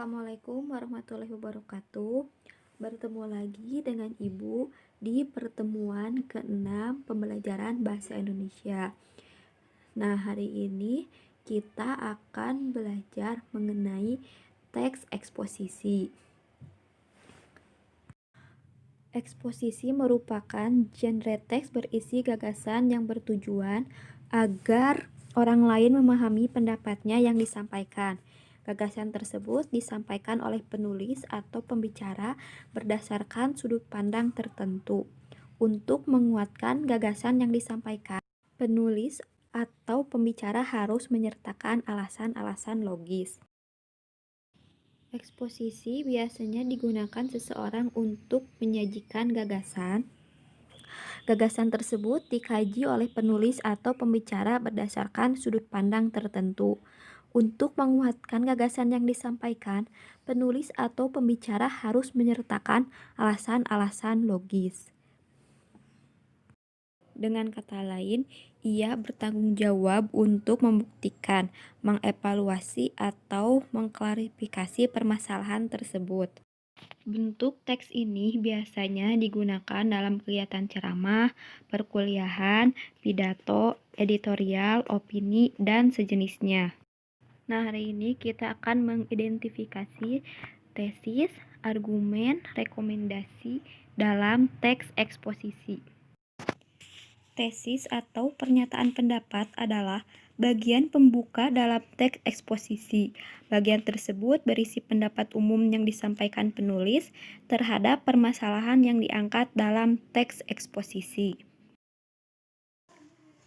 Assalamualaikum warahmatullahi wabarakatuh. Bertemu lagi dengan Ibu di pertemuan ke-6 pembelajaran Bahasa Indonesia. Nah, hari ini kita akan belajar mengenai teks eksposisi. Eksposisi merupakan genre teks berisi gagasan yang bertujuan agar orang lain memahami pendapatnya yang disampaikan. Gagasan tersebut disampaikan oleh penulis atau pembicara berdasarkan sudut pandang tertentu. Untuk menguatkan gagasan yang disampaikan, penulis atau pembicara harus menyertakan alasan-alasan logis. Eksposisi biasanya digunakan seseorang untuk menyajikan gagasan. Gagasan tersebut dikaji oleh penulis atau pembicara berdasarkan sudut pandang tertentu. Untuk menguatkan gagasan yang disampaikan, penulis atau pembicara harus menyertakan alasan-alasan logis. Dengan kata lain, ia bertanggung jawab untuk membuktikan, mengevaluasi, atau mengklarifikasi permasalahan tersebut. Bentuk teks ini biasanya digunakan dalam kegiatan ceramah, perkuliahan, pidato, editorial, opini, dan sejenisnya. Nah, hari ini kita akan mengidentifikasi tesis, argumen, rekomendasi dalam teks eksposisi. Tesis atau pernyataan pendapat adalah bagian pembuka dalam teks eksposisi. Bagian tersebut berisi pendapat umum yang disampaikan penulis terhadap permasalahan yang diangkat dalam teks eksposisi.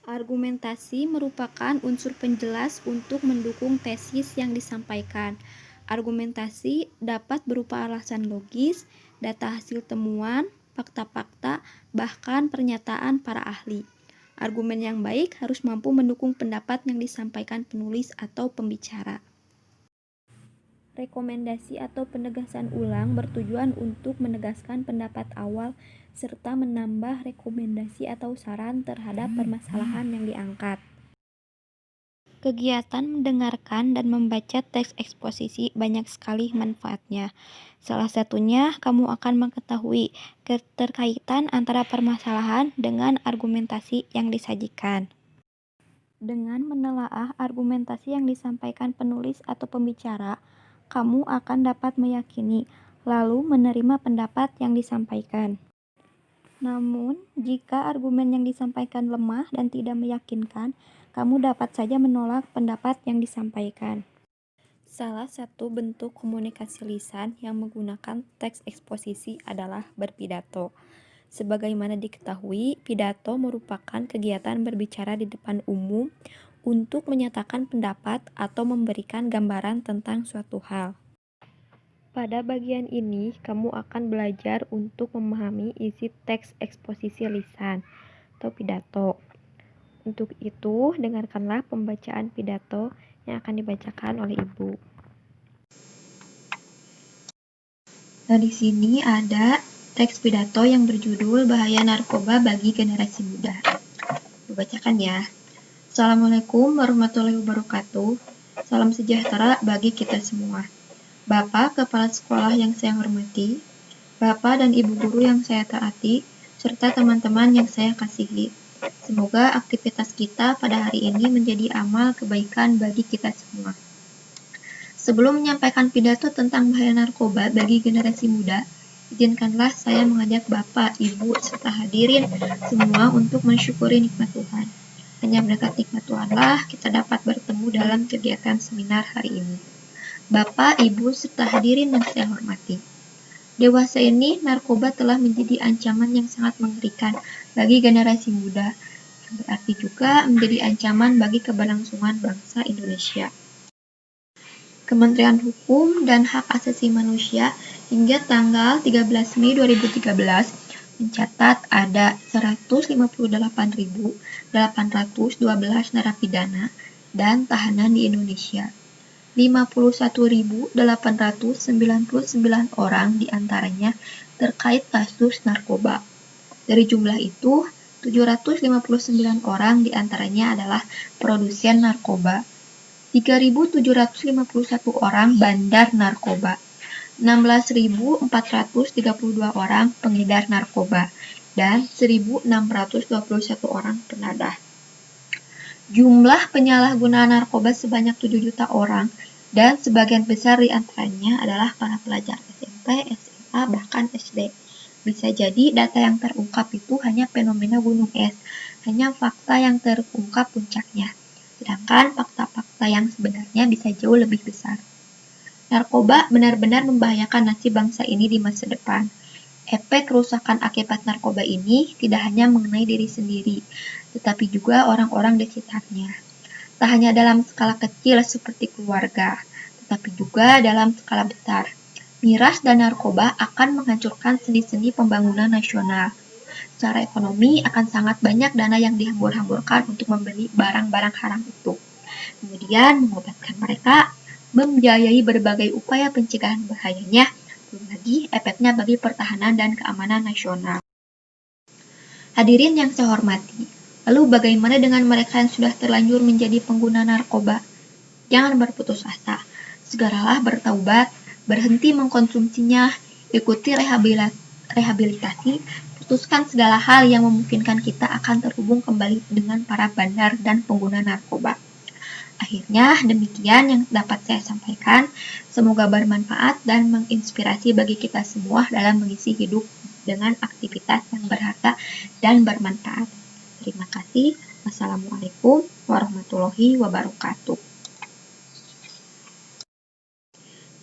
Argumentasi merupakan unsur penjelas untuk mendukung tesis yang disampaikan. Argumentasi dapat berupa alasan logis, data hasil temuan, fakta-fakta, bahkan pernyataan para ahli. Argumen yang baik harus mampu mendukung pendapat yang disampaikan penulis atau pembicara. Rekomendasi atau penegasan ulang bertujuan untuk menegaskan pendapat awal serta menambah rekomendasi atau saran terhadap permasalahan yang diangkat. Kegiatan mendengarkan dan membaca teks eksposisi banyak sekali manfaatnya. Salah satunya, kamu akan mengetahui keterkaitan antara permasalahan dengan argumentasi yang disajikan. Dengan menelaah argumentasi yang disampaikan penulis atau pembicara, kamu akan dapat meyakini, lalu menerima pendapat yang disampaikan. Namun, jika argumen yang disampaikan lemah dan tidak meyakinkan, kamu dapat saja menolak pendapat yang disampaikan. Salah satu bentuk komunikasi lisan yang menggunakan teks eksposisi adalah berpidato. Sebagaimana diketahui, pidato merupakan kegiatan berbicara di depan umum untuk menyatakan pendapat atau memberikan gambaran tentang suatu hal. Pada bagian ini, kamu akan belajar untuk memahami isi teks eksposisi lisan atau pidato. Untuk itu, dengarkanlah pembacaan pidato yang akan dibacakan oleh Ibu. Nah, di sini ada teks pidato yang berjudul Bahaya Narkoba bagi Generasi Muda. Dibacakan ya. Assalamualaikum warahmatullahi wabarakatuh. Salam sejahtera bagi kita semua. Bapak Kepala Sekolah yang saya hormati, Bapak dan Ibu Guru yang saya taati, serta teman-teman yang saya kasihi. Semoga aktivitas kita pada hari ini menjadi amal kebaikan bagi kita semua. Sebelum menyampaikan pidato tentang bahaya narkoba bagi generasi muda, izinkanlah saya mengajak Bapak, Ibu, serta hadirin semua untuk mensyukuri nikmat Tuhan. Hanya berkat nikmat Tuhanlah kita dapat bertemu dalam kegiatan seminar hari ini. Bapak, Ibu, serta hadirin yang saya hormati. Dewasa ini, narkoba telah menjadi ancaman yang sangat mengerikan bagi generasi muda, yang berarti juga menjadi ancaman bagi keberlangsungan bangsa Indonesia. Kementerian Hukum dan Hak Asasi Manusia hingga tanggal 13 Mei 2013 mencatat ada 158.812 narapidana dan tahanan di Indonesia. 51.899 orang diantaranya terkait kasus narkoba. Dari jumlah itu, 759 orang diantaranya adalah produsen narkoba. 3.751 orang bandar narkoba, 16.432 orang pengedar narkoba, dan 1.621 orang penadah. Jumlah penyalahguna narkoba sebanyak 7 juta orang, dan sebagian besar di antaranya adalah para pelajar SMP, SMA, bahkan SD. Bisa jadi data yang terungkap itu hanya fenomena gunung es, hanya fakta yang terungkap puncaknya. Sedangkan fakta-fakta yang sebenarnya bisa jauh lebih besar. Narkoba benar-benar membahayakan nasib bangsa ini di masa depan. Efek kerusakan akibat narkoba ini tidak hanya mengenai diri sendiri, tetapi juga orang-orang di sekitarnya. Tak hanya dalam skala kecil seperti keluarga, tetapi juga dalam skala besar. Miras dan narkoba akan menghancurkan sendi-sendi pembangunan nasional. Secara ekonomi akan sangat banyak dana yang dihambur-hamburkan untuk membeli barang-barang haram itu. Kemudian mengobatkan mereka, membiayai berbagai upaya pencegahan bahayanya, belum lagi efeknya bagi pertahanan dan keamanan nasional. Hadirin yang saya hormati, lalu bagaimana dengan mereka yang sudah terlanjur menjadi pengguna narkoba? Jangan berputus asa, segeralah bertaubat, berhenti mengkonsumsinya, ikuti rehabilitasi, putuskan segala hal yang memungkinkan kita akan terhubung kembali dengan para bandar dan pengguna narkoba. Akhirnya, demikian yang dapat saya sampaikan. Semoga bermanfaat dan menginspirasi bagi kita semua dalam mengisi hidup dengan aktivitas yang berharga dan bermanfaat. Terima kasih. Wassalamualaikum warahmatullahi wabarakatuh.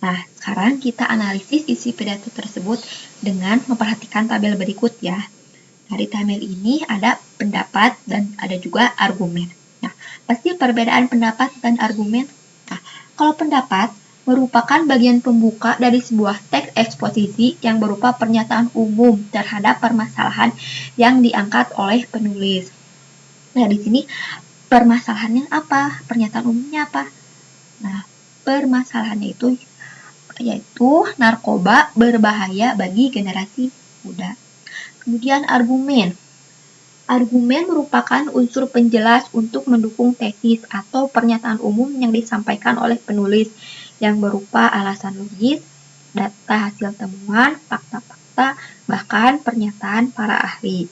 Nah, sekarang kita analisis isi pidato tersebut dengan memperhatikan tabel berikut ya. Dari tabel ini ada pendapat dan ada juga argumen. Nah, pasti perbedaan pendapat dan argumen. Nah, kalau pendapat merupakan bagian pembuka dari sebuah teks eksposisi yang berupa pernyataan umum terhadap permasalahan yang diangkat oleh penulis. Nah, di sini permasalahannya apa? Pernyataan umumnya apa? Nah, permasalahannya itu yaitu narkoba berbahaya bagi generasi muda. Kemudian argumen. Argumen merupakan unsur penjelas untuk mendukung tesis atau pernyataan umum yang disampaikan oleh penulis yang berupa alasan logis, data hasil temuan, fakta-fakta, bahkan pernyataan para ahli.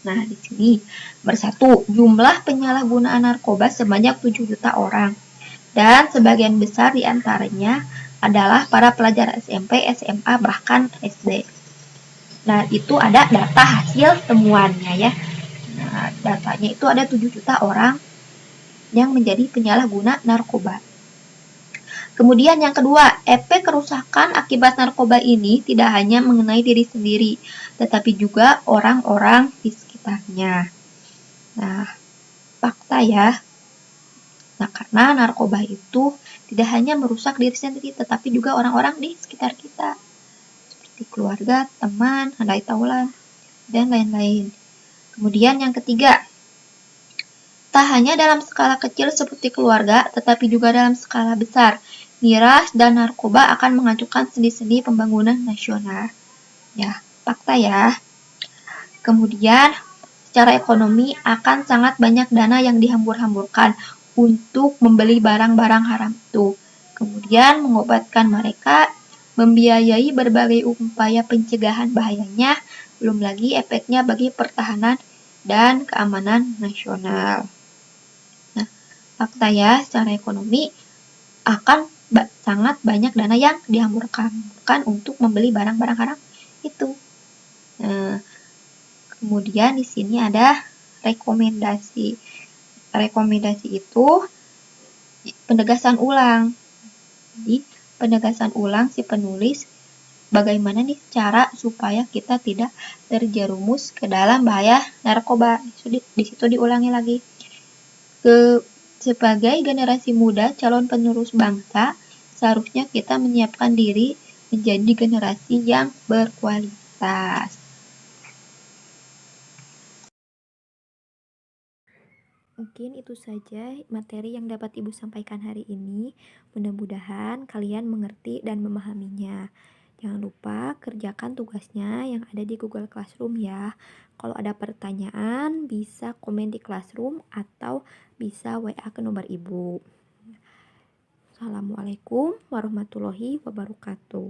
Nah, di sini bersatu, jumlah penyalahgunaan narkoba sebanyak 7 juta orang dan sebagian besar diantaranya adalah para pelajar SMP, SMA, bahkan SD. Nah, itu ada data hasil temuannya ya. Nah, datanya itu ada 7 juta orang yang menjadi penyalahguna narkoba. Kemudian yang kedua, efek kerusakan akibat narkoba ini tidak hanya mengenai diri sendiri, tetapi juga orang-orang di sekitarnya. Nah, fakta ya. Nah, karena narkoba itu tidak hanya merusak diri sendiri, tetapi juga orang-orang di sekitar kita. Seperti keluarga, teman, handai taulan, dan lain-lain. Kemudian yang ketiga, tak hanya dalam skala kecil seperti keluarga, tetapi juga dalam skala besar. Miras dan narkoba akan menghancurkan sendi-sendi pembangunan nasional. Ya, fakta ya. Kemudian, secara ekonomi akan sangat banyak dana yang dihambur-hamburkan untuk membeli barang-barang haram itu. Kemudian mengobatkan mereka, membiayai berbagai upaya pencegahan bahayanya, belum lagi efeknya bagi pertahanan dan keamanan nasional. Nah, fakta ya, secara ekonomi akan sangat banyak dana yang dihamburkan untuk membeli barang-barang haram itu. Nah, kemudian di sini ada rekomendasi. Rekomendasi itu penegasan ulang. Jadi, penegasan ulang si penulis bagaimana nih cara supaya kita tidak terjerumus ke dalam bahaya narkoba. Di situ diulangi lagi. Sebagai generasi muda, calon penerus bangsa, seharusnya kita menyiapkan diri menjadi generasi yang berkualitas. Mungkin itu saja materi yang dapat Ibu sampaikan hari ini. Mudah-mudahan kalian mengerti dan memahaminya. Jangan lupa kerjakan tugasnya yang ada di Google Classroom ya. Kalau ada pertanyaan bisa komen di Classroom atau bisa WA ke nomor Ibu. Wassalamualaikum warahmatullahi wabarakatuh.